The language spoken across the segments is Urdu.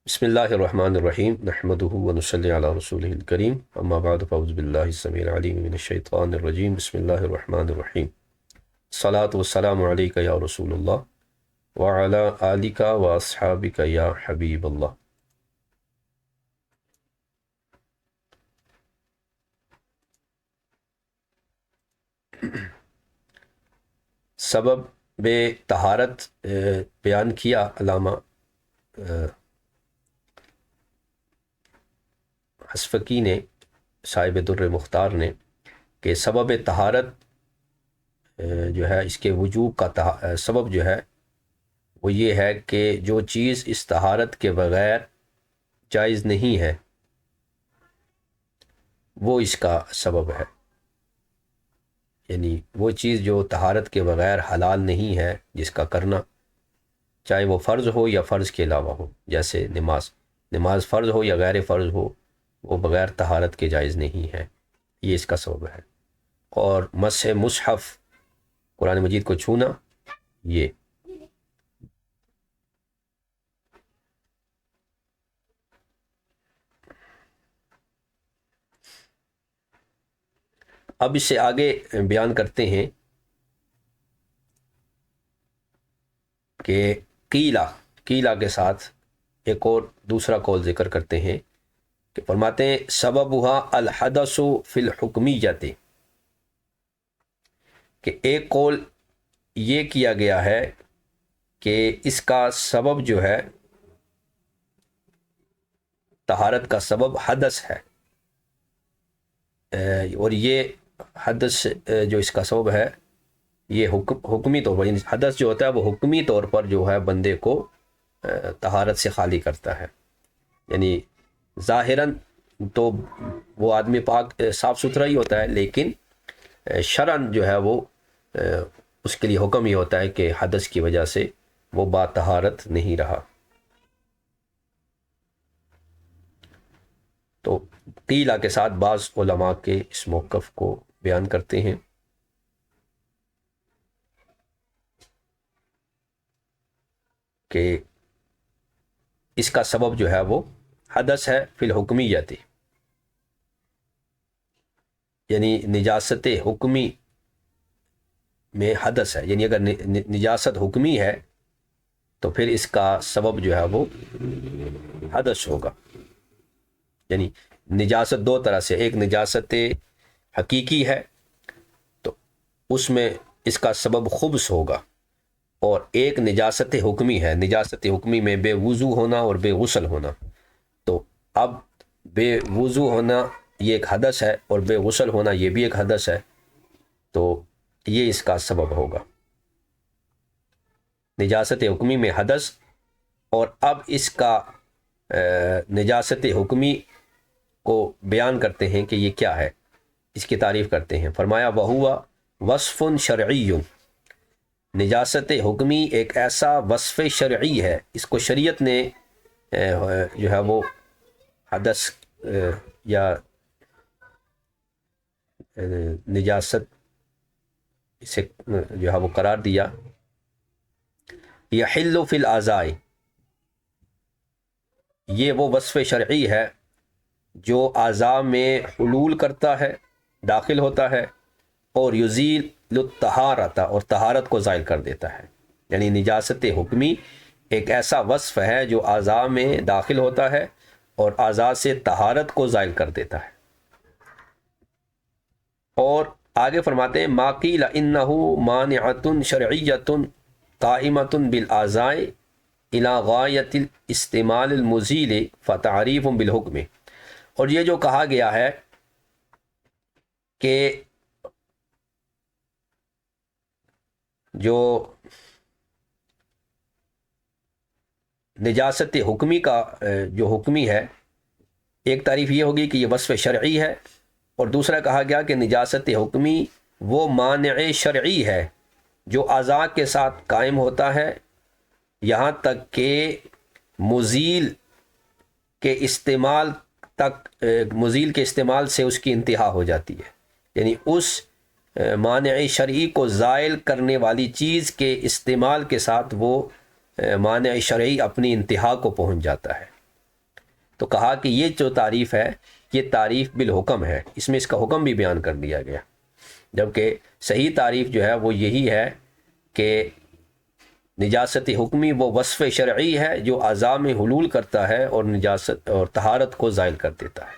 بسم اللہ الرحمن الرحیم نحمده ونصلی علی رسولہ الکریم اما بعد فاعوذ باللہ السمیع العلیم من الشیطان الرجیم بسم اللہ الرحمن الرحیم الصلاة والسلام علیک یا رسول اللہ وعلی آلک واصحابک یا حبیب اللہ۔ سبب بے طہارت بیان کیا علامہ حصفقی نے، صاحب در مختار نے، کہ سبب طہارت جو ہے اس کے وجوب کا سبب جو ہے وہ یہ ہے کہ جو چیز اس طہارت کے بغیر جائز نہیں ہے وہ اس کا سبب ہے، یعنی وہ چیز جو طہارت کے بغیر حلال نہیں ہے جس کا کرنا، چاہے وہ فرض ہو یا فرض کے علاوہ ہو، جیسے نماز فرض ہو یا غیر فرض ہو، وہ بغیر طہارت کے جائز نہیں ہے، یہ اس کا سبب ہے۔ اور مسح مصحف، قرآن مجید کو چھونا، یہ اب اس سے آگے بیان کرتے ہیں کہ قیلا کے ساتھ ایک اور دوسرا قول ذکر کرتے ہیں کہ فرماتے ہیں سببها الحدث فی الحکمیت، کہ ایک قول یہ کیا گیا ہے کہ اس کا سبب جو ہے، طہارت کا سبب حدث ہے، اور یہ حدث جو اس کا سبب ہے یہ حکمی طور پر، یعنی حدث جو ہوتا ہے وہ حکمی طور پر جو ہے بندے کو طہارت سے خالی کرتا ہے، یعنی ظاہراً تو وہ آدمی پاک صاف ستھرا ہی ہوتا ہے، لیکن شرعاً جو ہے وہ اس کے لیے حکم یہ ہوتا ہے کہ حدث کی وجہ سے وہ با طہارت نہیں رہا۔ تو قیلہ کے ساتھ بعض علماء کے اس موقف کو بیان کرتے ہیں کہ اس کا سبب جو ہے وہ حدث ہے فی الحکمیت، یعنی نجاست حکمی میں حدث ہے، یعنی اگر نجاست حکمی ہے تو پھر اس کا سبب جو ہے وہ حدث ہوگا۔ یعنی نجاست دو طرح سے، ایک نجاست حقیقی ہے تو اس میں اس کا سبب خبث ہوگا، اور ایک نجاست حکمی ہے، نجاست حکمی میں بے وضو ہونا اور بے غسل ہونا۔ تو اب بے وضو ہونا یہ ایک حدث ہے اور بے غسل ہونا یہ بھی ایک حدث ہے، تو یہ اس کا سبب ہوگا، نجاست حکمی میں حدث۔ اور اب اس کا نجاست حکمی کو بیان کرتے ہیں کہ یہ کیا ہے، اس کی تعریف کرتے ہیں۔ فرمایا وَهُوَ وصف شرعی، نجاست حکمی ایک ایسا وصف شرعی ہے، اس کو شریعت نے جو ہے وہ حدث یا نجاست اسے جو ہے وہ قرار دیا۔ یحل فی الاعضاء، یہ وہ وصف شرعی ہے جو اعضاء میں حلول کرتا ہے، داخل ہوتا ہے، اور یزیل الطہارۃ، اور طہارت کو زائل کر دیتا ہے۔ یعنی نجاست حکمی ایک ایسا وصف ہے جو اعضاء میں داخل ہوتا ہے اور اعضاء سے طہارت کو زائل کر دیتا ہے۔ اور آگے فرماتے ہیں ما قیل انہ مانعۃ شرعیۃ قائمۃ بالاعضاء الی غایۃ الاستعمال المزیل فتعریف بالحکم، اور یہ جو کہا گیا ہے کہ جو نجاست حکمی کا جو حکمی ہے، ایک تعریف یہ ہوگی کہ یہ وصف شرعی ہے، اور دوسرا کہا گیا کہ نجاست حکمی وہ مانع شرعی ہے جو اعضاء کے ساتھ قائم ہوتا ہے یہاں تک کہ مزیل کے استعمال سے اس کی انتہا ہو جاتی ہے، یعنی اس مانع شرعی کو زائل کرنے والی چیز کے استعمال کے ساتھ وہ مانع شرعی اپنی انتہا کو پہنچ جاتا ہے۔ تو کہا کہ یہ جو تعریف ہے یہ تعریف بالحکم ہے، اس میں اس کا حکم بھی بیان کر دیا گیا، جبکہ صحیح تعریف جو ہے وہ یہی ہے کہ نجاست حکمی وہ وصف شرعی ہے جو اعضاء میں حلول کرتا ہے اور نجاست اور طہارت کو زائل کر دیتا ہے۔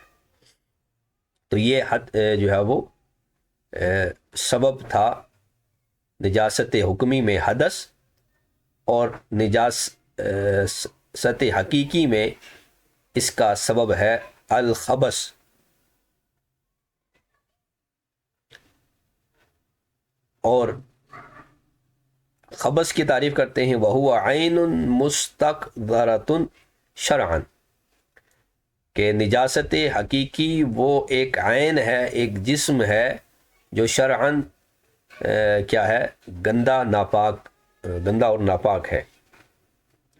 تو یہ حد جو ہے وہ سبب تھا نجاست حکمی میں حدث، اور نجاست حقیقی میں اس کا سبب ہے الخبث۔ اور خبث کی تعریف کرتے ہیں وَهُوَ عَيْنٌ مُسْتَقْذَرَةٌ شرعاً، کہ نجاست حقیقی وہ ایک عین ہے، ایک جسم ہے جو شرعاً کیا ہے، گندا ناپاک، گندا اور ناپاک ہے،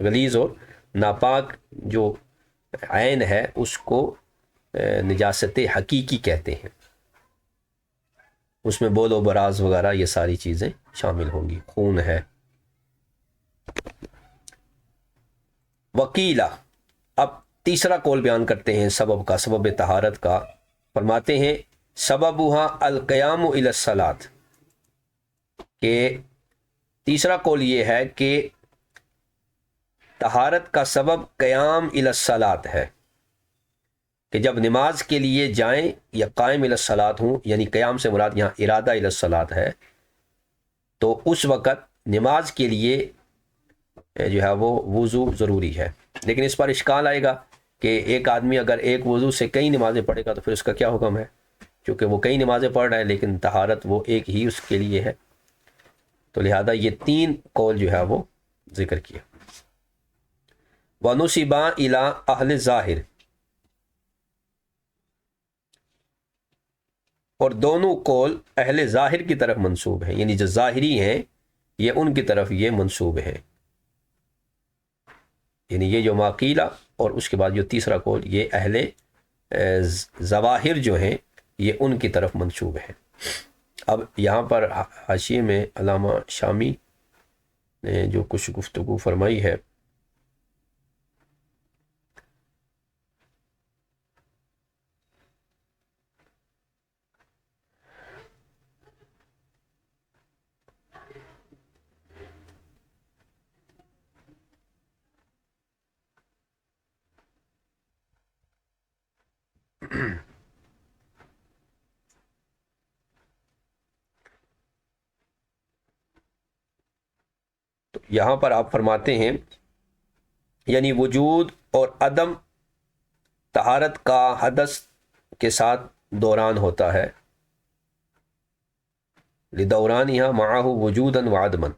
غلیظ اور ناپاک جو عین ہے اس کو نجاست حقیقی کہتے ہیں۔ اس میں بول و براز وغیرہ یہ ساری چیزیں شامل ہوں گی، خون ہے۔ وکیلا، اب تیسرا قول بیان کرتے ہیں سبب کا، سبب طہارت کا۔ فرماتے ہیں سببها القیام الی الصلاۃ، کہ تیسرا قول یہ ہے کہ طہارت کا سبب قیام الی الصلاۃ ہے، کہ جب نماز کے لیے جائیں یا قائم الی الصلاۃ ہوں، یعنی قیام سے مراد یہاں ارادہ الی الصلاۃ ہے، تو اس وقت نماز کے لیے جو ہے وہ وضو ضروری ہے۔ لیکن اس پر اشکال آئے گا کہ ایک آدمی اگر ایک وضو سے کئی نمازیں پڑھے گا تو پھر اس کا کیا حکم ہے، کیونکہ وہ کئی نمازیں پڑھ رہا ہے لیکن طہارت وہ ایک ہی اس کے لیے ہے۔ تو لہذا یہ تین قول جو ہے وہ ذکر کیا۔ وَنُسِبَا إِلَىٰ أَهْلِ الظَّاهِرِ، اور دونوں قول اہل ظاہر کی طرف منسوب ہیں، یعنی جو ظاہری ہیں یہ ان کی طرف یہ منسوب ہیں، یعنی یہ جو ماقیلہ اور اس کے بعد جو تیسرا قول یہ اہل ظواہر جو ہیں یہ ان کی طرف منسوب ہیں۔ اب یہاں پر حاشیے میں علامہ شامی نے جو کچھ گفتگو فرمائی ہے، تو یہاں پر آپ فرماتے ہیں یعنی وجود اور عدم طہارت کا حدث کے ساتھ دوران ہوتا ہے، لدورانها معه وجودا وعدما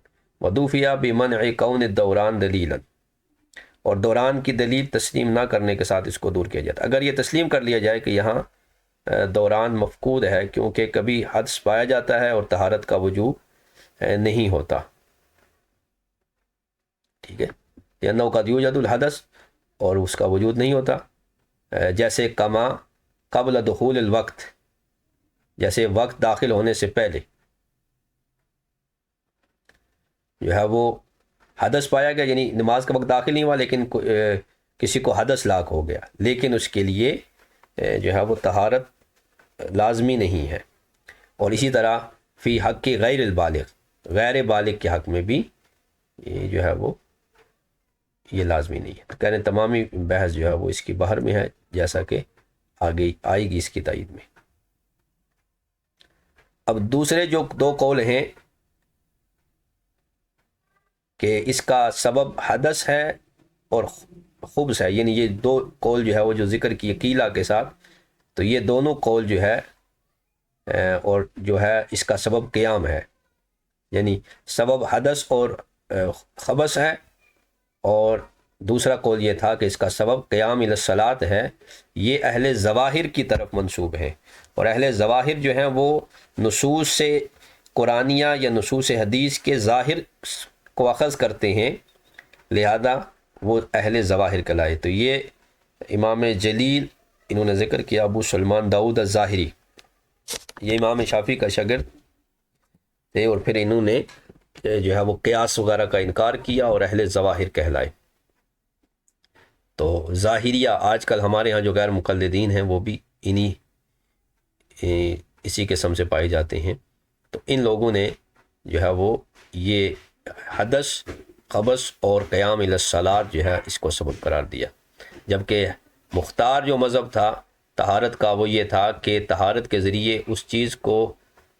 ودوفیا بمنع کون الدوران دلیلا، اور دوران کی دلیل تسلیم نہ کرنے کے ساتھ اس کو دور کیا جاتا ہے۔ اگر یہ تسلیم کر لیا جائے کہ یہاں دوران مفقود ہے کیونکہ کبھی حدث پایا جاتا ہے اور طہارت کا وجود نہیں ہوتا، ٹھیک ہے، لأنه قد یوجد الحدث، اور اس کا وجود نہیں ہوتا، جیسے کما قبل دخول الوقت، جیسے وقت داخل ہونے سے پہلے جو ہے وہ حدث پایا گیا، یعنی نماز کا وقت داخل نہیں ہوا لیکن کسی کو حدث لاحق ہو گیا، لیکن اس کے لیے جو ہے وہ طہارت لازمی نہیں ہے۔ اور اسی طرح فی حق کی غیر البالغ، غیر بالغ کے حق میں بھی یہ جو ہے وہ یہ لازمی نہیں ہے۔ تو کہہ رہے ہیں تمامی بحث جو ہے وہ اس کی باہر میں ہے، جیسا کہ آگے آئے گی اس کی تائید میں۔ اب دوسرے جو دو قول ہیں کہ اس کا سبب حدث ہے اور خبث ہے، یعنی یہ دو قول جو ہے وہ جو ذکر کیے قیلہ کے ساتھ، تو یہ دونوں قول جو ہے اور جو ہے اس کا سبب قیام ہے، یعنی سبب حدث اور خبث ہے، اور دوسرا قول یہ تھا کہ اس کا سبب قیام الی الصلاۃ ہے۔ یہ اہل ظواہر کی طرف منسوب ہے، اور اہل ظواہر جو ہیں وہ نصوص سے قرآنیہ یا نصوص حدیث کے ظاہر کو اخذ کرتے ہیں، لہذا وہ اہل ظواہر کہلائے۔ تو یہ امام جلیل انہوں نے ذکر کیا ابو سلمان داؤد الظاہری، یہ امام شافعی کا شاگرد تھے، اور پھر انہوں نے جو ہے وہ قیاس وغیرہ کا انکار کیا اور اہل ظواہر کہلائے۔ تو ظاہریہ آج کل ہمارے ہاں جو غیر مقلدین ہیں وہ بھی اسی قسم سے پائے جاتے ہیں. تو ان لوگوں نے جو ہے وہ یہ حدث، خبث اور قیام الی الصلاۃ جو ہے اس کو سبب قرار دیا، جبکہ مختار جو مذہب تھا طہارت کا وہ یہ تھا کہ طہارت کے ذریعے اس چیز کو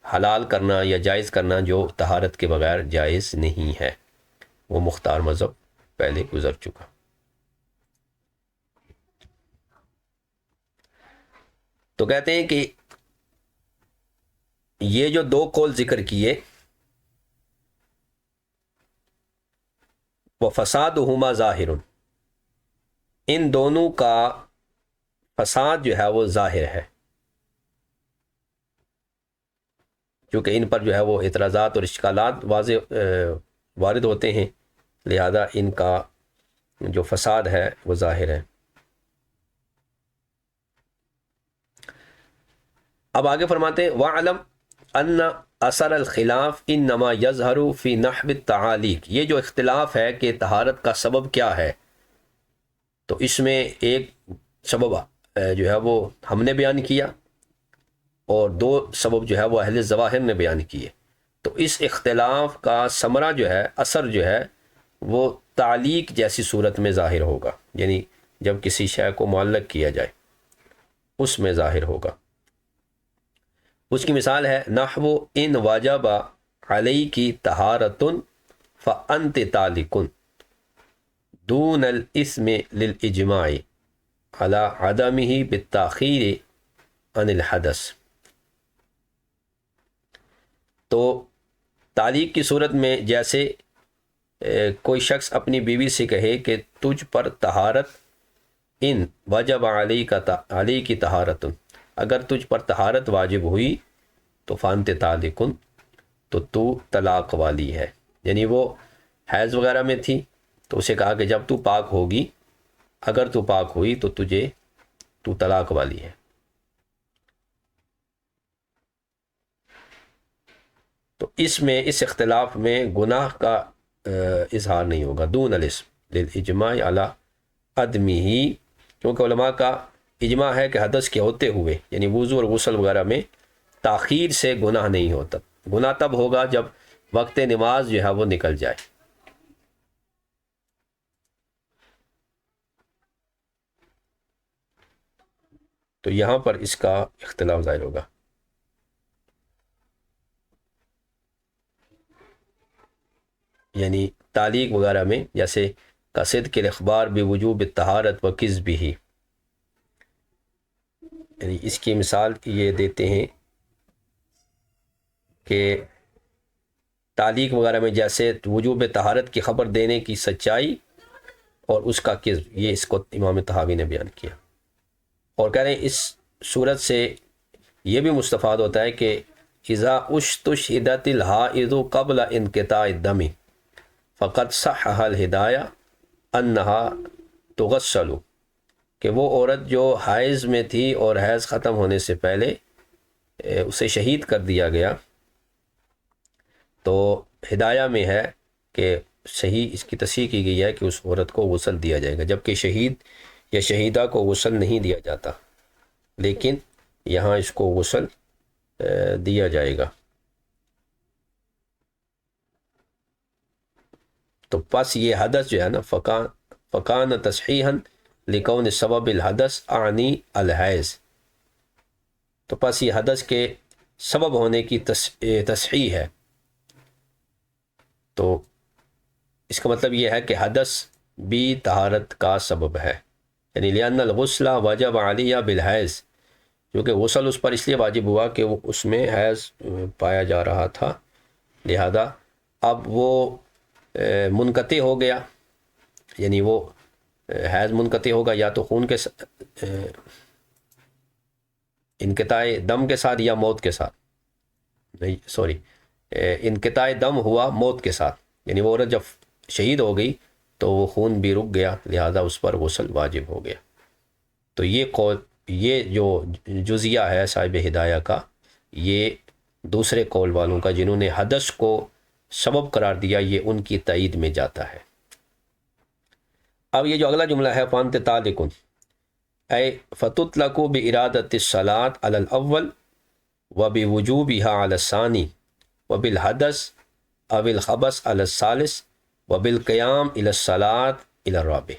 حلال کرنا یا جائز کرنا جو طہارت کے بغیر جائز نہیں ہے. وہ مختار مذہب پہلے گزر چکا. تو کہتے ہیں کہ یہ جو دو قول ذکر کیے، وہ فسادہما ظاہر، ان دونوں کا فساد جو ہے وہ ظاہر ہے، کیونکہ ان پر جو ہے وہ اعتراضات اور اشکالات واضح وارد ہوتے ہیں، لہذا ان کا جو فساد ہے وہ ظاہر ہے. اب آگے فرماتے ہیں وَعْلَمْ أَنَّ اثر الخلاف انما یظہر فی نحو التعالیق. یہ جو اختلاف ہے کہ طہارت کا سبب کیا ہے، تو اس میں ایک سبب جو ہے وہ ہم نے بیان کیا اور دو سبب جو ہے وہ اہل ظواہر نے بیان کیے. تو اس اختلاف کا ثمرہ جو ہے، اثر جو ہے وہ تعلیق جیسی صورت میں ظاہر ہوگا، یعنی جب کسی شے کو معلق کیا جائے اس میں ظاہر ہوگا. اس کی مثال ہے نحو ان واجب علیک طہارۃ فانت طالق دون الاسم للاجماع علی عدمہ بالتاخیر عن الحدث. تو تعلیق کی صورت میں جیسے کوئی شخص اپنی بیوی سے کہے کہ تجھ پر طہارت، ان واجب علی کی طہارت، اگر تجھ پر طہارت واجب ہوئی تو فانت طالق، تو طلاق والی ہے. یعنی وہ حیض وغیرہ میں تھی تو اسے کہا کہ جب تو پاک ہوگی، اگر تو پاک ہوئی تو تو طلاق والی ہے. تو اس اختلاف میں گناہ کا اظہار نہیں ہوگا، دون الاسم للاجماع علی عدمہ، کیونکہ علماء کا اجماع ہے کہ حدث کے ہوتے ہوئے یعنی وضو اور غسل وغیرہ میں تاخیر سے گناہ نہیں ہوتا. گناہ تب ہوگا جب وقت نماز جو ہے وہ نکل جائے. تو یہاں پر اس کا اختلاف ظاہر ہوگا. یعنی تعلیق وغیرہ میں جیسے کصدق الاخبار بوجوب الطہارت و کذبہ، یعنی اس کی مثال یہ دیتے ہیں کہ تعلیق وغیرہ میں جیسے وجوب طہارت کی خبر دینے کی سچائی اور اس کا کذب، یہ اس کو امام طحاوی نے بیان کیا. اور کہہ رہے ہیں اس صورت سے یہ بھی مستفاد ہوتا ہے کہ اذا استشہدت الحائض قبل انقطاع الدم فقد صحح الہدایہ انہا تغسل، کہ وہ عورت جو حیض میں تھی اور حیض ختم ہونے سے پہلے اسے شہید کر دیا گیا، تو ہدایہ میں ہے کہ صحیح اس کی تصحیح کی گئی ہے کہ اس عورت کو غسل دیا جائے گا، جبکہ شہید یا شہیدہ کو غسل نہیں دیا جاتا، لیکن یہاں اس کو غسل دیا جائے گا. تو پس یہ حدث جو ہے نا فکان تصحیحا لکون سبب الحدث اعنی الحیض، تو پس یہ حدث کے سبب ہونے کی تصحیح ہے. تو اس کا مطلب یہ ہے کہ حدث بھی طہارت کا سبب ہے، یعنی لأن الغسل وجب علیہ بالحیض، کیونکہ غسل اس پر اس لیے واجب ہوا کہ وہ اس میں حیض پایا جا رہا تھا، لہذا اب وہ منقطع ہو گیا، یعنی وہ حیض منقطع ہوگا یا تو خون کے انقطاع دم کے ساتھ یا موت کے ساتھ، نہیں سوری انقطاع دم ہوا موت کے ساتھ، یعنی وہ عورت جب شہید ہو گئی تو وہ خون بھی رک گیا، لہذا اس پر غسل واجب ہو گیا. تو یہ جو جزیہ ہے صاحب ہدایہ کا، یہ دوسرے قول والوں کا جنہوں نے حدث کو سبب قرار دیا، یہ ان کی تائید میں جاتا ہے. اب یہ جو اگلا جملہ ہے فانت تالکن اے فتطلق بارادۃ الصلاۃ علی الاول وبوجوبها علی الثانی وبالحدث او الخبث علی الثالث وبالقیام الی الصلاۃ الی الرابع،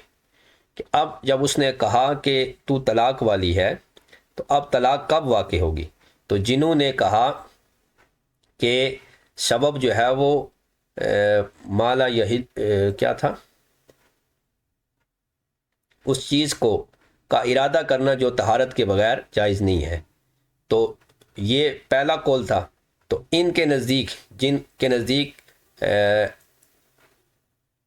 کہ اب جب اس نے کہا کہ تو طلاق والی ہے تو اب طلاق کب واقع ہوگی؟ تو جنہوں نے کہا کہ سبب جو ہے وہ مالا یہی کیا تھا، اس چیز کو کا ارادہ کرنا جو طہارت کے بغیر جائز نہیں ہے، تو یہ پہلا قول تھا۔ تو ان کے نزدیک، جن کے نزدیک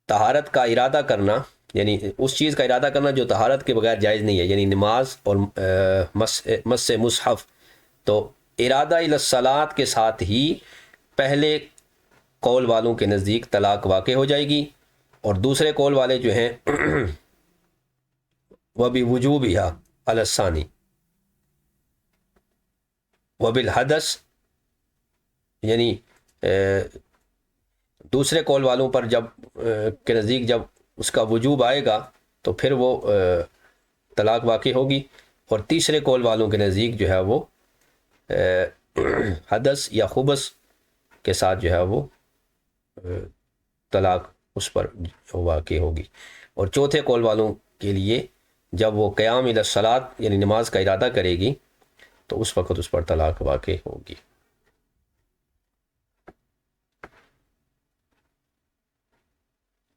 طہارت کا ارادہ کرنا یعنی اس چیز کا ارادہ کرنا جو طہارت کے بغیر جائز نہیں ہے، یعنی نماز اور مس مصحف، تو ارادہ الی الصلاۃ کے ساتھ ہی پہلے قول والوں کے نزدیک طلاق واقع ہو جائے گی، اور دوسرے قول والے جو ہیں وبوجوبها علی الثانی وبالحدث، یعنی دوسرے قول والوں پر جب کے نزدیک جب اس کا وجوب آئے گا تو پھر وہ طلاق واقع ہوگی، اور تیسرے قول والوں کے نزدیک جو ہے وہ حدث یا خبث کے ساتھ جو ہے وہ طلاق اس پر واقع ہوگی، اور چوتھے قول والوں کے لیے جب وہ قیام الی الصلاۃ یعنی نماز کا ارادہ کرے گی تو اس وقت اس پر طلاق واقع ہوگی۔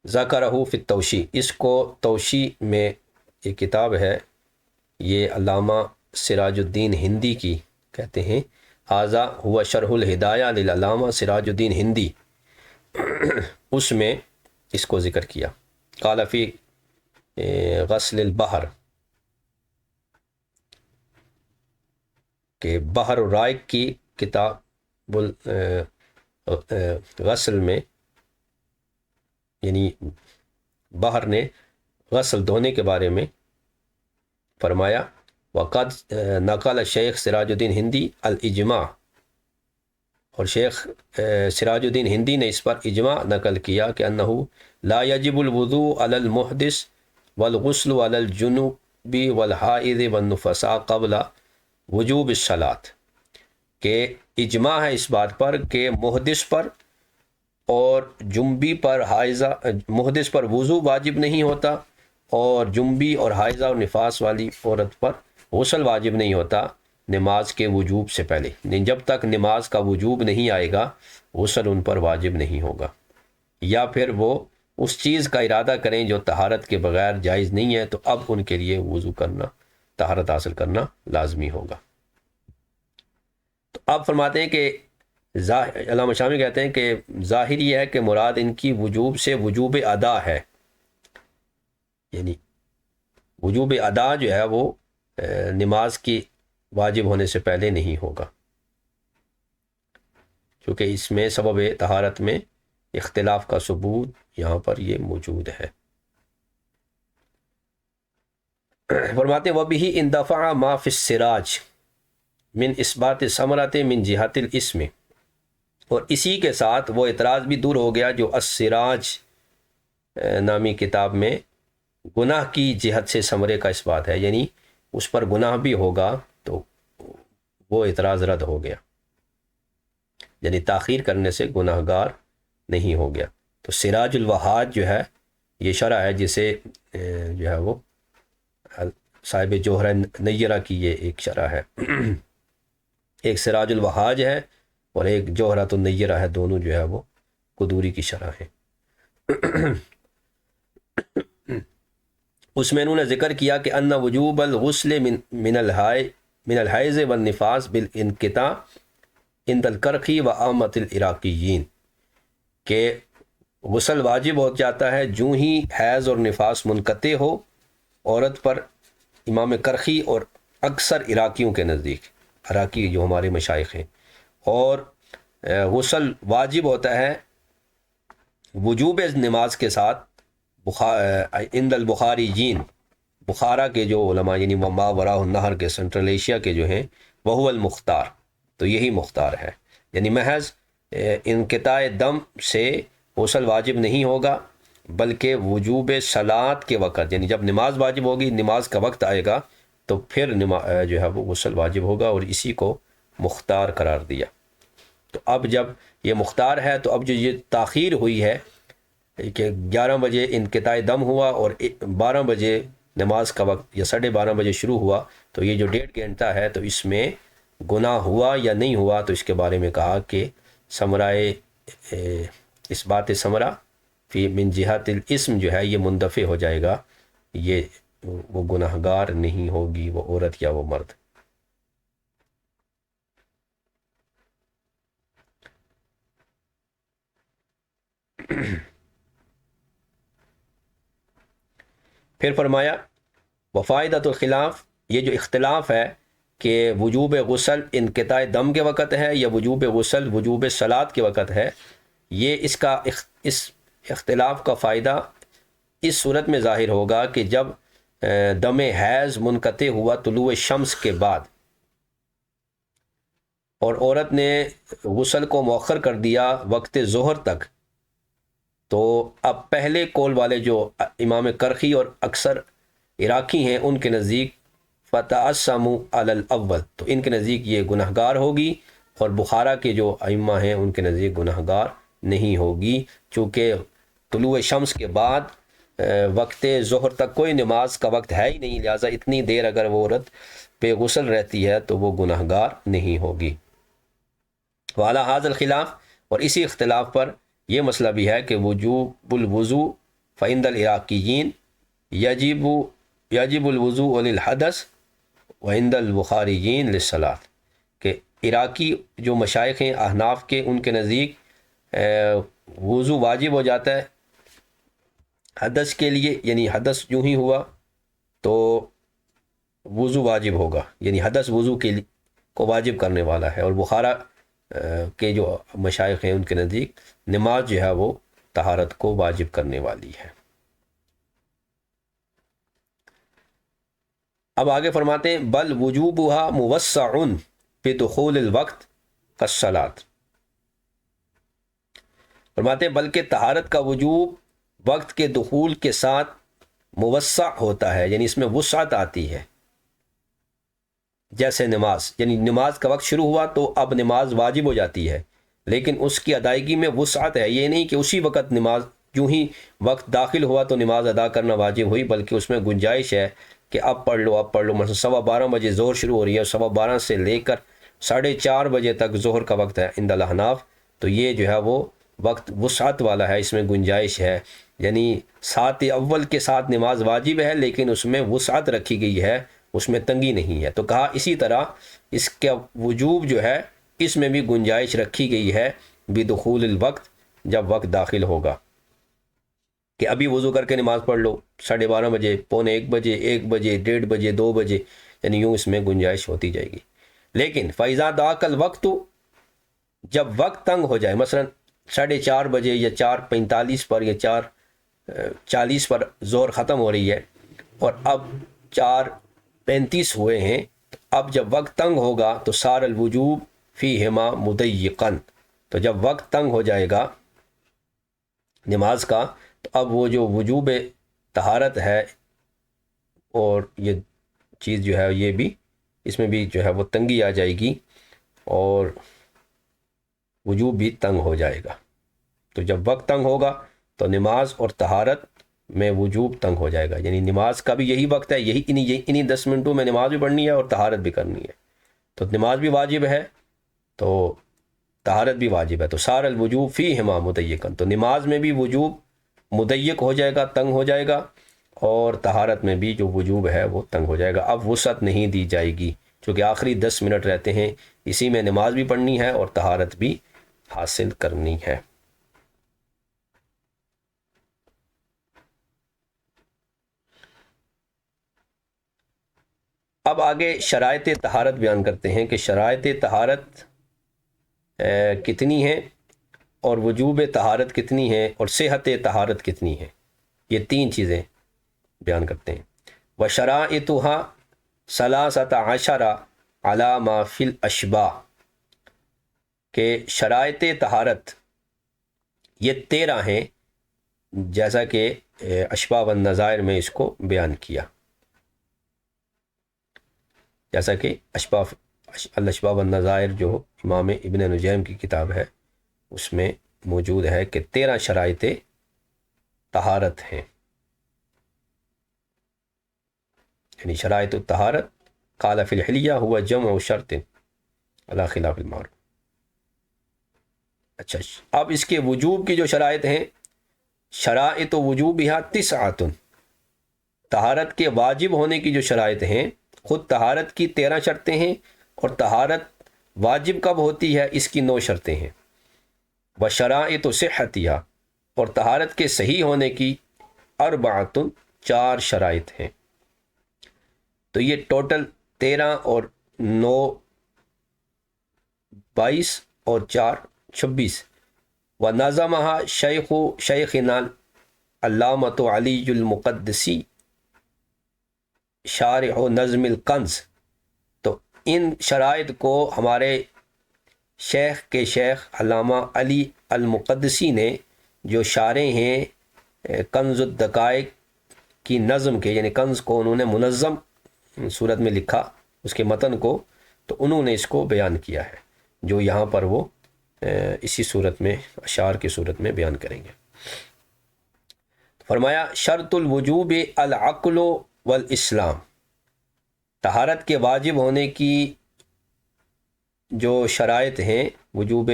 ذکرہ فی التوشیح، اس کو توشیح میں ایک کتاب ہے، یہ علامہ سراج الدین ہندی کی کہتے ہیں، ھذا ہوا شرح الہدایہ للعلامہ سراج الدین ہندی، اس میں اس کو ذکر کیا۔ قال فی غسل البحر، کہ بحر الرائق کی کتاب غسل میں، یعنی بحر نے غسل دھونے کے بارے میں فرمایا، وقد نقل شیخ سراج الدین ہندی الاجماع، اور شیخ سراج الدین ہندی نے اس پر اجماع نقل کیا کہ انہ لا یجب الوضوء علی المحدث والغسل علی الجنوب والحائض والنفساء قبل وجوب الصلاۃ، کہ اجماع ہے اس بات پر کہ محدث پر اور جنبی پر حائضہ، محدث پر وضو واجب نہیں ہوتا، اور جنبی اور حائضہ اور نفاس والی عورت پر غسل واجب نہیں ہوتا نماز کے وجوب سے پہلے، جب تک نماز کا وجوب نہیں آئے گا غسل ان پر واجب نہیں ہوگا، یا پھر وہ اس چیز کا ارادہ کریں جو طہارت کے بغیر جائز نہیں ہے، تو اب ان کے لیے وضو کرنا، طہارت حاصل کرنا لازمی ہوگا۔ تو آپ فرماتے ہیں کہ علامہ شامی کہتے ہیں کہ ظاہر یہ ہے کہ مراد ان کی وجوب سے وجوب ادا ہے، یعنی وجوب ادا جو ہے وہ نماز کی واجب ہونے سے پہلے نہیں ہوگا، کیونکہ اس میں سبب طہارت میں اختلاف کا ثبوت یہاں پر یہ موجود ہے۔ فرماتے وَبِهِ اندفع ما فی السراج من اثبات ثمرۃ من جہت الاسم، اور اسی کے ساتھ وہ اعتراض بھی دور ہو گیا جو السراج نامی کتاب میں گناہ کی جہت سے ثمرے کا اثبات ہے، یعنی اس پر گناہ بھی ہوگا تو وہ اعتراض رد ہو گیا، یعنی تاخیر کرنے سے گناہ گار نہیں ہو گیا۔ تو سراج الوہاج جو ہے یہ شرح ہے جسے جو ہے وہ صاحب جوہرہ نیرہ کی یہ ایک شرح ہے، ایک سراج الوہاج ہے اور ایک جوہرۃ النیرہ ہے، دونوں جو ہے وہ قدوری کی شرح ہے۔ اس میں انہوں نے ذکر کیا کہ ان وجوب الغسل من الحیض والنفاس بالانقطاع عند الکرخی و عامۃ العراقیین، کہ غسل واجب ہو جاتا ہے جو ہی حیض اور نفاس منقطع ہو عورت پر، امام کرخی اور اکثر عراقیوں کے نزدیک، عراقی جو ہمارے مشائخ ہیں، اور غسل واجب ہوتا ہے وجوب نماز کے ساتھ عند البخاریین، بخارا کے جو علماء یعنی ما وراء النہر کے سنٹرل ایشیا کے جو ہیں، وہو المختار، تو یہی مختار ہے، یعنی محض انقطاع دم سے غسل واجب نہیں ہوگا، بلکہ وجوب صلاۃ کے وقت، یعنی جب نماز واجب ہوگی، نماز کا وقت آئے گا تو پھر جو ہے وہ غسل واجب ہوگا، اور اسی کو مختار قرار دیا۔ تو اب جب یہ مختار ہے تو اب جو یہ تاخیر ہوئی ہے کہ 11 بجے انقطاع دم ہوا اور 12 بجے نماز کا وقت یا 12:30 بجے شروع ہوا، تو یہ جو 1.5 گھنٹہ ہے تو اس میں گناہ ہوا یا نہیں ہوا، تو اس کے بارے میں کہا کہ ثمرائے اس بات ثمرہ فی من جہت الاسم جو ہے یہ مندفع ہو جائے گا، یہ وہ گناہ گار نہیں ہوگی، وہ عورت یا وہ مرد۔ پھر فرمایا وفائدۃ الخلاف، یہ جو اختلاف ہے کہ وجوب غسل انقطاع دم کے وقت ہے یا وجوب غسل وجوب صلاۃ کے وقت ہے، یہ اس اختلاف کا فائدہ اس صورت میں ظاہر ہوگا کہ جب دم حیض منقطع ہوا طلوع شمس کے بعد اور عورت نے غسل کو مؤخر کر دیا وقت ظہر تک، تو اب پہلے قول والے جو امام کرخی اور اکثر عراقی ہیں ان کے نزدیک فتعصموا علی الاول، تو ان کے نزدیک یہ گناہ گار ہوگی، اور بخارا کے جو ائمہ ہیں ان کے نزدیک گناہ گار نہیں ہوگی، چونکہ طلوع شمس کے بعد وقت ظہر تک کوئی نماز کا وقت ہے ہی نہیں، لہٰذا اتنی دیر اگر وہ عورت بے غسل رہتی ہے تو وہ گناہ گار نہیں ہوگی۔ وعلی ھذا الخلاف، اور اسی اختلاف پر یہ مسئلہ بھی ہے کہ وجوب الوضوء فعند العراقیین یجب الوضوء للحدث وعند البخاریین للصلاۃ، کہ عراقی جو مشائخ ہیں احناف کے، ان کے نزدیک وضو واجب ہو جاتا ہے حدث کے لیے، یعنی حدث یوں ہی ہوا تو وضو واجب ہوگا، یعنی حدث وضو کو واجب کرنے والا ہے، اور بخارا کے جو مشائخ ہیں ان کے نزدیک نماز جو ہے وہ طہارت کو واجب کرنے والی ہے۔ اب آگے فرماتے ہیں بل وجوبها موسع بدخول الوقت کالصلاۃ، فرماتے ہیں بلکہ طہارت کا وجوب وقت کے دخول کے ساتھ موسع ہوتا ہے، یعنی اس میں وسعت آتی ہے، جیسے نماز، یعنی نماز کا وقت شروع ہوا تو اب نماز واجب ہو جاتی ہے، لیکن اس کی ادائیگی میں وسعت ہے، یہ نہیں کہ اسی وقت نماز یوں ہی وقت داخل ہوا تو نماز ادا کرنا واجب ہوئی، بلکہ اس میں گنجائش ہے کہ اب پڑھ لو، مثلا 12:15 بجے ظہر شروع ہو رہی ہے، 12:15 سے لے کر 4:30 بجے تک ظہر کا وقت ہے عند الاحناف، تو یہ جو ہے وہ وقت وسعت والا ہے، اس میں گنجائش ہے، یعنی سات اول کے ساتھ نماز واجب ہے لیکن اس میں وسعت رکھی گئی ہے، اس میں تنگی نہیں ہے۔ تو کہا اسی طرح اس کا وجوب جو ہے اس میں بھی گنجائش رکھی گئی ہے بدخول الوقت، جب وقت داخل ہوگا، کہ ابھی وضو کر کے نماز پڑھ لو 12:30 بجے، 12:45 بجے، 1 بجے، 1:30 بجے، 2 بجے، یعنی یوں اس میں گنجائش ہوتی جائے گی۔ لیکن فَإِذَا ضَاقَ الْوَقْتُ، جب وقت تنگ ہو جائے، مثلا 4:30 بجے یا 4:45 پر یا 4:40 پر ظہر ختم ہو رہی ہے اور اب 4:35 ہوئے ہیں، اب جب وقت تنگ ہوگا تو صار الوجوب فیہما مضیقاً، تو جب وقت تنگ ہو جائے گا نماز کا تو اب وہ جو وجوب طہارت ہے اور یہ چیز جو ہے یہ بھی اس میں بھی جو ہے وہ تنگی آ جائے گی اور وجوب بھی تنگ ہو جائے گا۔ تو جب وقت تنگ ہوگا تو نماز اور طہارت میں وجوب تنگ ہو جائے گا، یعنی نماز کا بھی یہی وقت ہے، انہی 10 منٹوں میں نماز بھی پڑھنی ہے اور طہارت بھی کرنی ہے، تو نماز بھی واجب ہے تو طہارت بھی واجب ہے، تو صار الوجوب فیہما مضیقاً، تو نماز میں بھی وجوب مضیق ہو جائے گا، تنگ ہو جائے گا، اور طہارت میں بھی جو وجوب ہے وہ تنگ ہو جائے گا، اب وسعت نہیں دی جائے گی، چونکہ آخری 10 منٹ رہتے ہیں، اسی میں نماز بھی پڑھنی ہے اور طہارت بھی حاصل کرنی ہے۔ اب آگے شرائط طہارت بیان کرتے ہیں کہ شرائط طہارت کتنی ہیں اور وجوب طہارت کتنی ہیں اور صحت طہارت کتنی ہے، یہ 3 چیزیں بیان کرتے ہیں۔ وشرائطها 13 علی ما فی الاشباہ، کہ شرائط طہارت یہ 13 ہیں جیسا کہ اشباح والنظائر میں اس کو بیان کیا، جیسا کہ الاشباح والنظائر جو امام ابن نجیم کی کتاب ہے اس میں موجود ہے کہ 13 شرائط طہارت ہیں، یعنی شرائط الطہارت قال فی الحلیہ ہوا جمع شرط علی خلاف المعروف۔ اچھا، اب اس کے وجوب کی جو شرائط ہیں، شرائط وجوبہا 9، طہارت کے واجب ہونے کی جو شرائط ہیں، خود طہارت کی 13 شرطیں ہیں، اور طہارت واجب کب ہوتی ہے اس کی 9 شرطیں ہیں۔ وشرائط صحتہا، اور طہارت کے صحیح ہونے کی 4 4 شرائط ہیں۔ تو یہ ٹوٹل 13 اور 9 22 اور 4 26۔ ونظمہا شیخنا علامۃ علی المقدسی شارح نظم الکنز، تو ان شرائط کو ہمارے شیخ کے شیخ علامہ علی المقدسی نے، جو شارح ہیں کنز الدقائق کی نظم کے، یعنی کنز کو انہوں نے منظم صورت میں لکھا اس کے متن کو، تو انہوں نے اس کو بیان کیا ہے، جو یہاں پر وہ اسی صورت میں اشعار کی صورت میں بیان کریں گے۔ فرمایا شرط الوجوب العقل والاسلام، طہارت کے واجب ہونے کی جو شرائط ہیں وجوب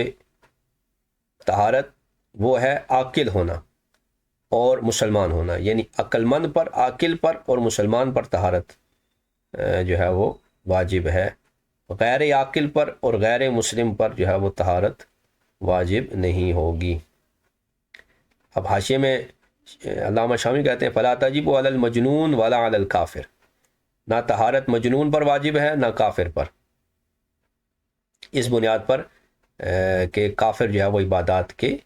طہارت، وہ ہے عاقل ہونا اور مسلمان ہونا، یعنی عقل مند پر، عاقل پر اور مسلمان پر طہارت جو ہے وہ واجب ہے، غیر عاقل پر اور غیر مسلم پر جو ہے وہ طہارت واجب نہیں ہوگی۔ اب حاشیے میں علامہ شامی کہتے ہیں فلا تجب علی المجنون ولا علی الکافر، نہ طہارت مجنون پر واجب ہے نہ کافر پر، اس بنیاد پر کہ کافر جو ہے وہ عبادات کے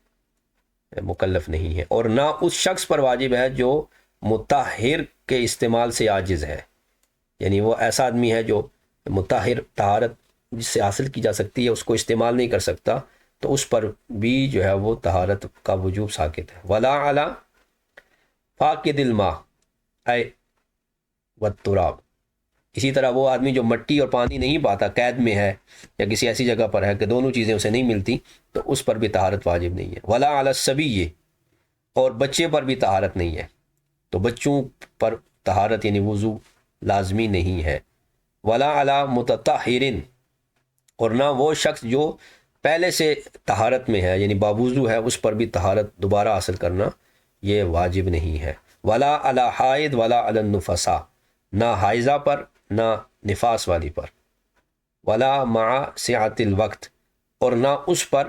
مکلف نہیں ہے، اور نہ اس شخص پر واجب ہے جو مطہر کے استعمال سے عاجز ہے، یعنی وہ ایسا آدمی ہے جو مطہر طہارت جس سے حاصل کی جا سکتی ہے اس کو استعمال نہیں کر سکتا، تو اس پر بھی جو ہے وہ طہارت کا وجوب ساقط ہے۔ ولا علی فاقد الماء اے والتراب، اسی طرح وہ آدمی جو مٹی اور پانی نہیں پاتا، قید میں ہے یا کسی ایسی جگہ پر ہے کہ دونوں چیزیں اسے نہیں ملتی، تو اس پر بھی طہارت واجب نہیں ہے۔ ولا علی الصبی، اور بچے پر بھی طہارت نہیں ہے، تو بچوں پر طہارت یعنی وضو لازمی نہیں ہے۔ ولا علی متطہر، اور نہ وہ شخص جو پہلے سے طہارت میں ہے یعنی باوضو ہے، اس پر بھی طہارت دوبارہ حاصل کرنا یہ واجب نہیں ہے۔ ولا علی حائض ولا علی النفساء، نہ حائضہ پر نہ نفاس والی پر۔ ولا مع سعۃ الوقت، اور نہ اس پر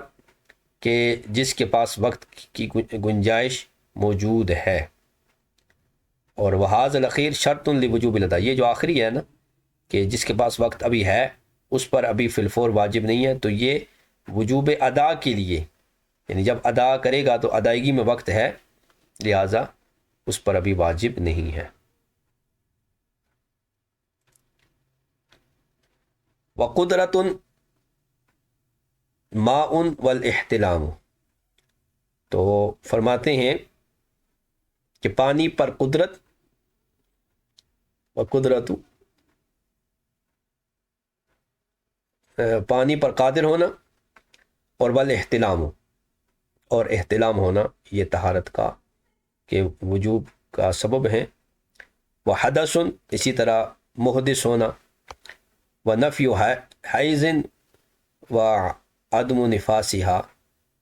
کہ جس کے پاس وقت کی گنجائش موجود ہے۔ اور وہذا الاخیر شرط لوجوب الادا، یہ جو آخری ہے نا کہ جس کے پاس وقت ابھی ہے اس پر ابھی فی الفور واجب نہیں ہے، تو یہ وجوب ادا کے لیے، یعنی جب ادا کرے گا تو ادائیگی میں وقت ہے، لہٰذا اس پر ابھی واجب نہیں ہے۔ وقدرۃ ماء والاحتلام، تو فرماتے ہیں کہ پانی پر قدرت، وقدرت پانی پر قادر ہونا، اور والاحتلام، اور احتلام ہونا، یہ طہارت کا کہ وجوب کا سبب ہے۔ وحدث، اسی طرح محدث ہونا، ونفی حیض وعدم نفاسہا،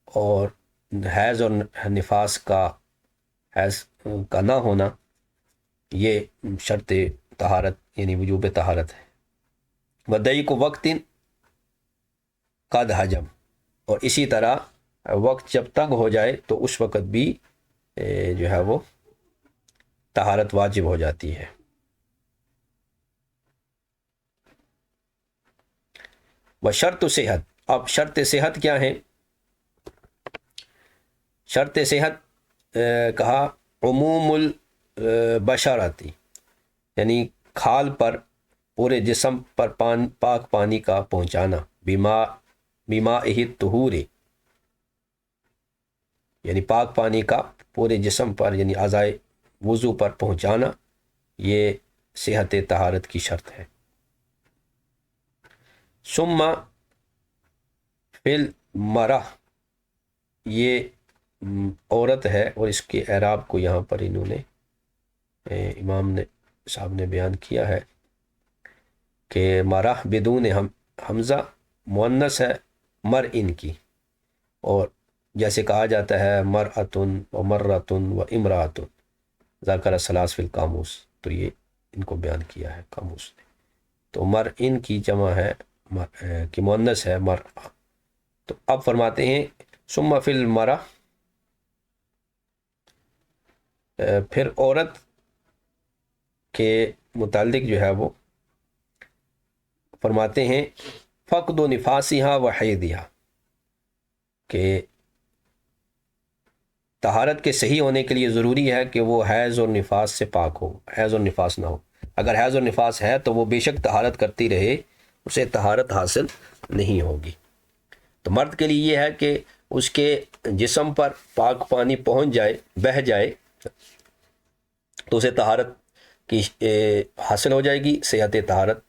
اور حیض اور نفاس کا، حیض کا نہ ہونا، یہ شرط طہارت یعنی وجوب طہارت ہے۔ وضیق وقت قد حجم، اور اسی طرح وقت جب تنگ ہو جائے تو اس وقت بھی جو ہے وہ طہارت واجب ہو جاتی ہے۔ وشرط صحت، اب شرط صحت کیا ہے؟ شرط صحت کہا عموم البشرتی، یعنی کھال پر پورے جسم پر پاک پانی کا پہنچانا، بماء الطہور، یعنی پاک پانی کا پورے جسم پر یعنی اعضائے وضو پر پہنچانا یہ صحت طہارت کی شرط ہے۔ ثم فی المرأ، یہ عورت ہے، اور اس کے اعراب کو یہاں پر انہوں نے امام نے صاحب نے بیان کیا ہے کہ مرأ بدون حمزہ مؤنث ہے مرئن کی، اور جیسے کہا جاتا ہے مرأتن و مرتن و امراتن ذکر ثلاث فی القاموس، تو یہ ان کو بیان کیا ہے قاموس نے۔ تو مرئن کی جمع ہے کہ مؤنث ہے مرأ۔ تو اب فرماتے ہیں ثم فی المرأ، پھر عورت کے متعلق جو ہے وہ فرماتے ہیں فقد و نفاسہا و حیضہا، کہ طہارت کے صحیح ہونے کے لیے ضروری ہے کہ وہ حیض اور نفاس سے پاک ہو، حیض اور نفاس نہ ہو۔ اگر حیض اور نفاس ہے تو وہ بے شک طہارت کرتی رہے، اسے طہارت حاصل نہیں ہوگی۔ تو مرد کے لیے یہ ہے کہ اس کے جسم پر پاک پانی پہنچ جائے، بہہ جائے، تو اسے طہارت کی حاصل ہو جائے گی، صحت طہارت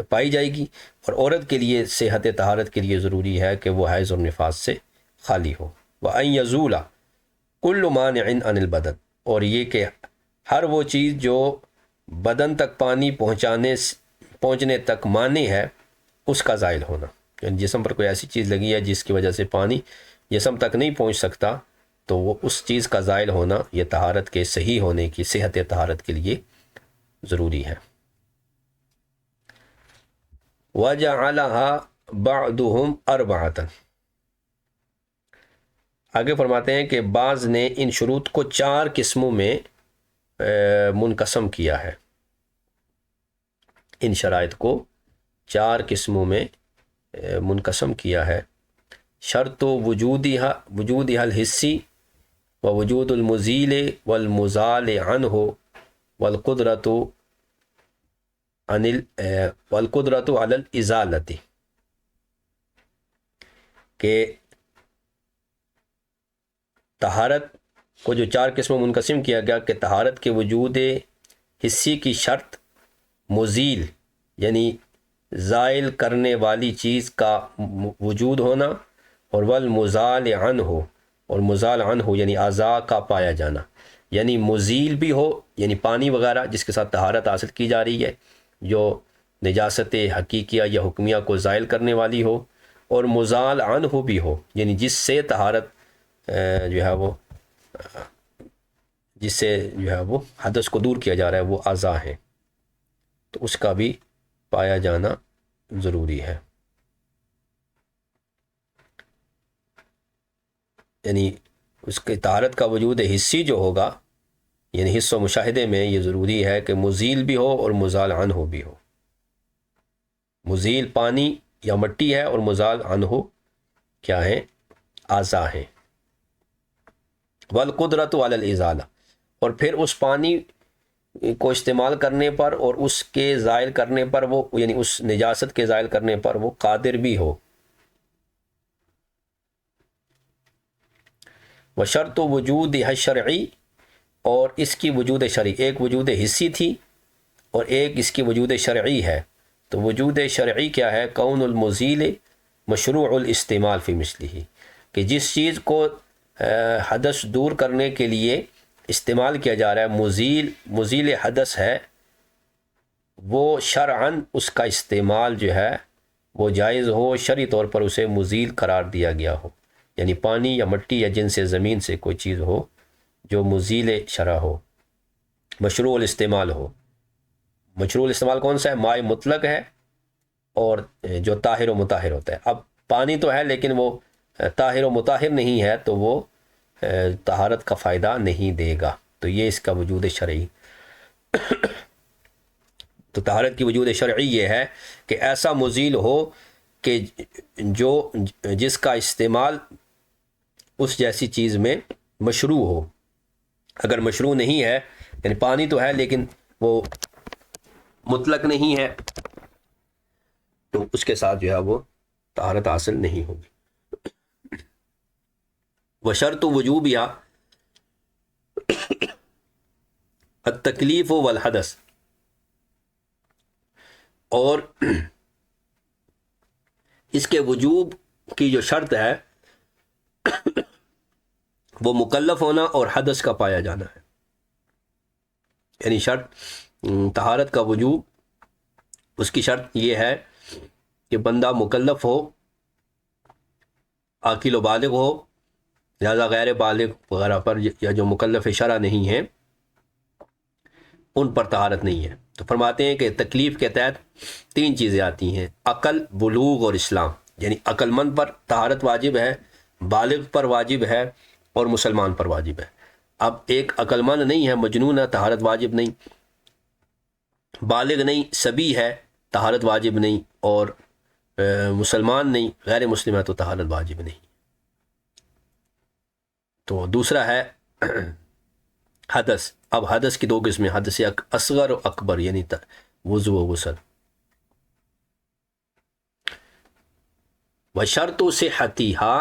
پائی جائے گی۔ اور عورت کے لیے صحت طہارت کے لیے ضروری ہے کہ وہ حیض اور نفاس سے خالی ہو۔ وَأَن يَزُولَ كُلُّ مَانِعٍ عَنِ الْبَدَنِ، اور یہ کہ ہر وہ چیز جو بدن تک پانی پہنچنے تک مانع ہے، اس کا زائل ہونا، یعنی جسم پر کوئی ایسی چیز لگی ہے جس کی وجہ سے پانی جسم تک نہیں پہنچ سکتا، تو وہ اس چیز کا زائل ہونا یہ طہارت کے صحیح ہونے کی، صحت طہارت کے لیے ضروری ہے۔ وَجَعَلَهَا بَعْضُهُمْ أَرْبَعَةً، آگے فرماتے ہیں کہ بعض نے ان شروط کو 4 قسموں میں منقسم کیا ہے، ان شرائط کو 4 قسموں میں منقسم کیا ہے۔ شرط وجودها الحسی ووجود المزیل والمزال عنہ والقدرت علی الازالۃ، کہ طہارت کو جو 4 قسموں میں منقسم کیا گیا کہ طہارت کے وجود حسی کی شرط مزیل یعنی زائل کرنے والی چیز کا وجود ہونا، اور والمزال عنہ، اور مزال عنہ یعنی اعضاء کا پایا جانا، یعنی مزیل بھی ہو یعنی پانی وغیرہ جس کے ساتھ طہارت حاصل کی جا رہی ہے، جو نجاست حقیقیہ یا حکمیہ کو زائل کرنے والی ہو، اور مزال عنہ بھی ہو یعنی جس سے طہارت جو ہے وہ جس سے جو ہے وہ حدث کو دور کیا جا رہا ہے، وہ اعضاء ہیں، تو اس کا بھی پایا جانا ضروری ہے۔ یعنی اس کے طہارت کا وجود حسی جو ہوگا، یعنی حس و مشاہدے میں یہ ضروری ہے کہ مزیل بھی ہو اور مزال عنہ بھی ہو۔ مزیل پانی یا مٹی ہے، اور مزال عنہ کیا ہے؟ اعضاء ہیں۔ والقدرت علی الازالہ، اور پھر اس پانی کو استعمال کرنے پر اور اس کے زائل کرنے پر وہ یعنی اس نجاست کے زائل کرنے پر وہ قادر بھی ہو۔ وشرط وجود شرعی، اور اس کی وجود شرعی، ایک وجود حسی تھی اور ایک اس کی وجود شرعی ہے۔ تو وجود شرعی کیا ہے؟ کون المزیل مشروع الاستعمال فی مثلہ، کہ جس چیز کو حدث دور کرنے کے لیے استعمال کیا جا رہا ہے، مزیل حدث ہے، وہ شرعاً اس کا استعمال جو ہے وہ جائز ہو، شرعی طور پر اسے مزیل قرار دیا گیا ہو، یعنی پانی یا مٹی یا جن سے زمین سے کوئی چیز ہو جو مزیل شرع ہو، مشروع الاستعمال ہو۔ مشروع الاستعمال کون سا ہے؟ مائع مطلق ہے، اور جو طاہر و مطہر ہوتا ہے۔ اب پانی تو ہے لیکن وہ طاہر و مطہر نہیں ہے، تو وہ طہارت کا فائدہ نہیں دے گا، تو یہ اس کا وجود شرعی۔ تو طہارت کی وجود شرعی یہ ہے کہ ایسا مزیل ہو کہ جس کا استعمال اس جیسی چیز میں مشروع ہو۔ اگر مشروع نہیں ہے، یعنی پانی تو ہے لیکن وہ مطلق نہیں ہے، تو اس کے ساتھ جو ہے وہ طہارت حاصل نہیں ہوگی۔ وشرط وجوبها التکلیف والحدث، اور اس کے وجوب کی جو شرط ہے وہ مکلف ہونا اور حدث کا پایا جانا ہے. یعنی شرط طہارت کا وجوب، اس کی شرط یہ ہے کہ بندہ مکلف ہو، عاقل و بالغ ہو، لہذا غیر بالغ وغیرہ پر یا جو مکلف شرع نہیں ہیں ان پر طہارت نہیں ہے. تو فرماتے ہیں کہ تکلیف کے تحت تین چیزیں آتی ہیں: عقل، بلوغ اور اسلام. یعنی عقل مند پر طہارت واجب ہے، بالغ پر واجب ہے اور مسلمان پر واجب ہے. اب ایک عقل مند نہیں ہے، مجنون ہے، طہارت واجب نہیں، بالغ نہیں، صبی ہے، طہارت واجب نہیں، اور مسلمان نہیں، غیر مسلم ہے تو طہارت واجب نہیں. تو دوسرا ہے حدث. اب حدث کی دو قسمیں، حدث اصغر و اکبر، یعنی وضو و غسل. وشرط صحتها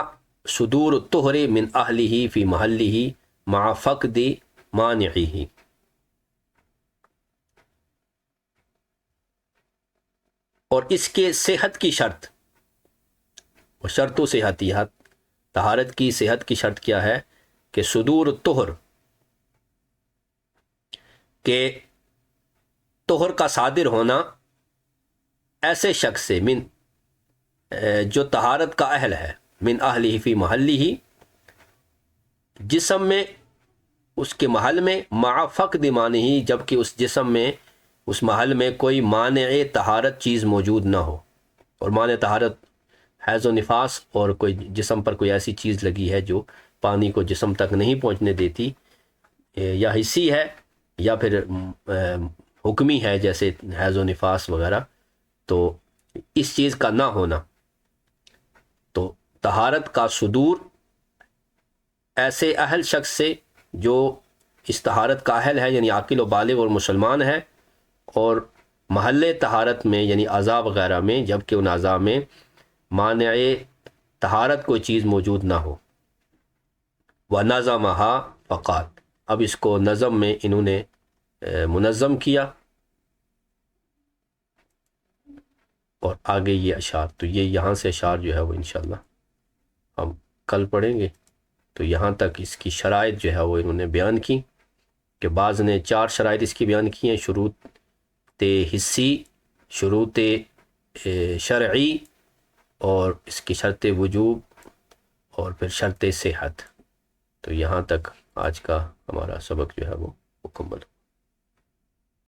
صدور الطہر من اہلہ فی محلہ مع فقد مانعہ. اور اس کے صحت کی شرط، وشرط صحتها، طہارت کی صحت کی شرط کیا ہے کہ صدور الطہر، کہ طہر کا صادر ہونا ایسے شخص سے، من جو طہارت کا اہل ہے، من اہلہ فی محلہ، جسم میں، اس کے محل میں، مع فقد مانعہ، جبکہ اس جسم میں، اس محل میں کوئی مانع طہارت چیز موجود نہ ہو. اور مانع طہارت حیض و نفاس، اور کوئی جسم پر کوئی ایسی چیز لگی ہے جو پانی کو جسم تک نہیں پہنچنے دیتی، یا حسی ہے یا پھر حکمی ہے جیسے حیض و نفاس وغیرہ. تو اس چیز کا نہ ہونا، تو طہارت کا صدور ایسے اہل شخص سے جو اس طہارت کا اہل ہے، یعنی عاقل و بالغ اور مسلمان ہے، اور محل طہارت میں یعنی اعضاء وغیرہ میں، جبکہ ان اعضاء میں مانع طہارت کوئی چیز موجود نہ ہو. وَنَظَمَهَا فقال، اب اس کو نظم میں انہوں نے منظم کیا. اور آگے یہ اشعار، تو یہ یہاں سے اشعار جو ہے وہ انشاءاللہ ہم کل پڑھیں گے. تو یہاں تک اس کی شرائط جو ہے وہ انہوں نے بیان کی، کہ بعض نے 4 شرائط اس کی بیان کی ہیں: شروط حسی، شروط شرعی، اور اس کی شرط وجوب، اور پھر شرط صحت. تو یہاں تک آج کا ہمارا سبق جو ہے وہ مکمل.